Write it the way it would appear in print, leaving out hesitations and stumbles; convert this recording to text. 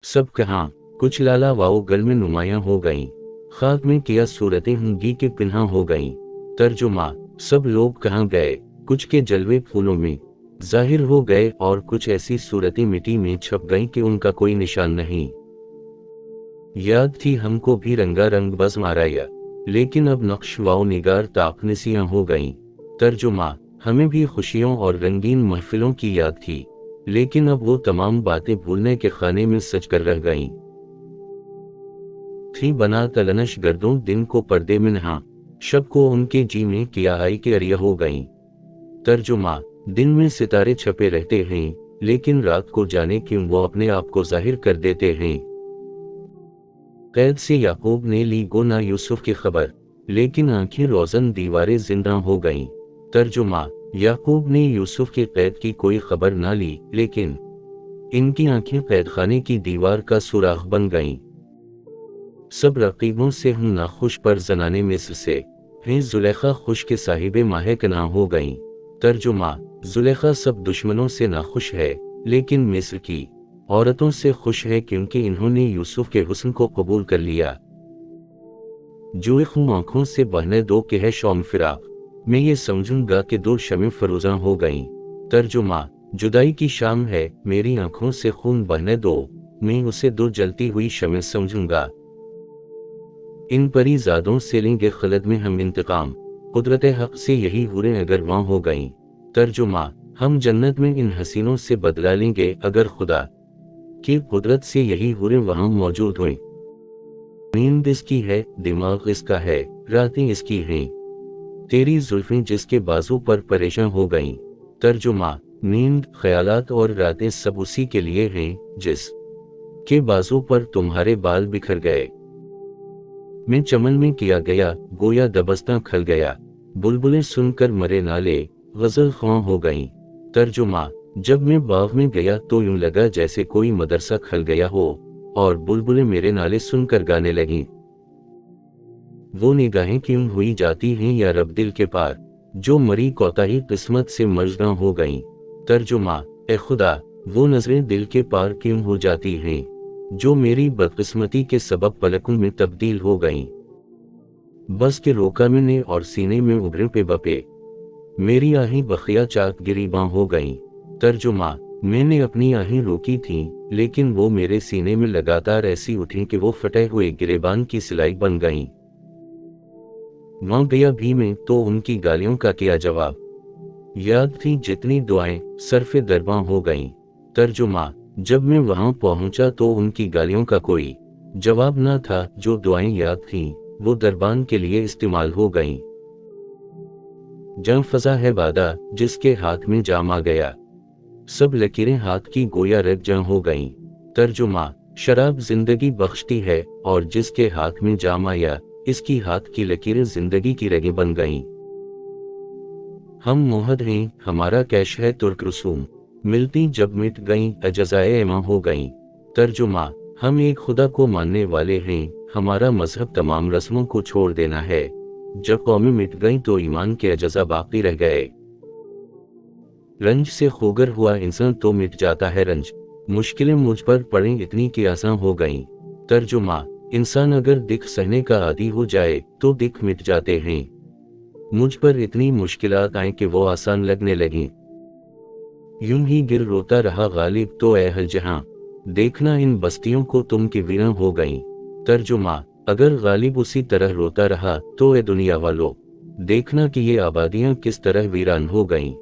सब कहाँ कुछ लाला वाओ गल में नुमायां हो गईं, खाक में किया सूरतें हंगी के पिन्हा हो गईं। तर्जुमा, सब लोग कहाँ गए, कुछ के जलवे फूलों में जाहिर हो गए और कुछ ऐसी सूरतें मिट्टी में छप गईं कि उनका कोई निशान नहीं। याद थी हमको भी रंगारंग बज़ माराया, लेकिन अब नक्श वाओ निगार ताकनिसियां हो गईं। तर्जुमा, हमें भी खुशियों और रंगीन महफिलों की याद थी, लेकिन अब वो तमाम बातें भूलने के खाने में सज कर रह गईं। थी बना तलनश गर्दों दिन को पर्दे में नहा, शब को उनके जी में किया आई के अरिया हो गईं। तर्जुमा, दिन में सितारे छपे रहते हैं, लेकिन रात को जाने क्यों वो अपने आप को जाहिर कर देते हैं। कैद से याकूब ने ली गोना यूसुफ की खबर, लेकिन आंखें रोज़न दीवारें जिंदा हो गईं। तर्जुमा, याकूब ने यूसुफ के कैद की कोई खबर ना ली, लेकिन इनकी आंखें कैद खाने की दीवार का सुराख बन गईं। सब रकीबों से हम नाखुश पर जनाने मिस्र से हैं, जुलेखा खुश के साहिबे माहे कना हो गईं। तर्जुमा, जुलेखा सब दुश्मनों से नाखुश है, लेकिन मिस्र की औरतों से खुश है क्योंकि इन्होंने यूसुफ के हुस्न को कबूल कर लिया। जो खून आंखों से बहने दो कि है शौम फिराक, मैं ये समझूंगा कि दो शमें फरोजा हो गईं। तर्जुमा, जुदाई की शाम है, मेरी आंखों से खून बहने दो, मैं उसे दो जलती हुई शमें समझूंगा। इन परी ज़ादों से लेंगे खलद में हम इंतकाम, कुदरत हक से यही हुरें अगर वहाँ हो गईं। तर्जुमा, हम जन्नत में इन हसीनों से बदला लेंगे अगर खुदा की कुदरत से यही हुरें वहाँ मौजूद हुई। नींद इसकी है, दिमाग इसका है, रातें इसकी हैं, तेरी जुल्फें जिसके बाजू पर परेशान हो गईं। तर्जुमा, नींद, ख्यालात और रातें सब उसी के लिए हैं जिस के बाजू पर तुम्हारे बाल बिखर गए। मैं चमन में किया गया, गोया दबस्ता खल गया, बुलबुलें सुनकर मरे नाले गजल ख्वां हो गईं। तर्जुमा, जब मैं बाग में गया तो यूं लगा जैसे कोई मदरसा खल गया हो और बुलबुलें मेरे नाले सुनकर गाने लगीं। वो निगाहें क्यों हुई जाती हैं या रब दिल के पार, जो मरी कोताही किस्मत से मजदा हो गईं। तर्जुमा, ए खुदा, वो नजरें दिल के पार क्यों हो जाती हैं, जो मेरी बदकिस्मती के सबब पलकों में तब्दील हो गईं। बस के रोका मैंने और सीने में उभरे पे बपे, मेरी आहें बखिया चाक गिरीबां हो गईं। तर्जुमा, मैंने अपनी आहें रोकी थीं, लेकिन वो मेरे सीने में लगातार ऐसी उठीं कि वो फटे हुए गिरेबान की सिलाई बन गईं। वहाँ गया भी मैं तो उनकी गालियों का किया जवाब, याद थी जितनी दुआएं सरफे दरबां हो गईं। तर्जुमा, जब मैं वहां पहुंचा तो उनकी गालियों का कोई जवाब न था, जो दुआएं याद थीं वो दरबान के लिए इस्तेमाल हो गईं। जंग फजा है वादा जिसके हाथ में जाम आ गया, सब लकीरें हाथ की गोया रग जंग हो गईं। तर्जुमा, शराब जिंदगी बख्शती है और जिसके हाथ में जाम आया, इसकी हाथ की लकीरें जिंदगी की रगें बन गईं। हम मोहद हैं, हमारा कैश है तुर्क रसूम, मिलती जब मिट गईं अजज़ाए इमां हो गईं। तर्जुमा, हम एक खुदा को मानने वाले हैं, हमारा मजहब तमाम रस्मों को छोड़ देना है, जब कौमें मिट गईं तो ईमान के अजज़ा बाकी रह गए। रंज से खोगर हुआ इंसान तो मिट जाता है रंज, मुश्किलें मुझ पर पड़ें इतनी कि आसान हो गईं। तर्जुमा, इंसान अगर दिख सहने का आदी हो जाए तो दिख मिट जाते हैं, मुझ पर इतनी मुश्किलात आए कि वो आसान लगने लगीं। यूं ही गिर रोता रहा गालिब तो ऐ हल जहां, देखना इन बस्तियों को तुम की वीरान हो गईं। तर्जुमा, अगर गालिब उसी तरह रोता रहा तो ए दुनिया वालों, देखना कि ये आबादियां किस तरह वीरान हो गईं।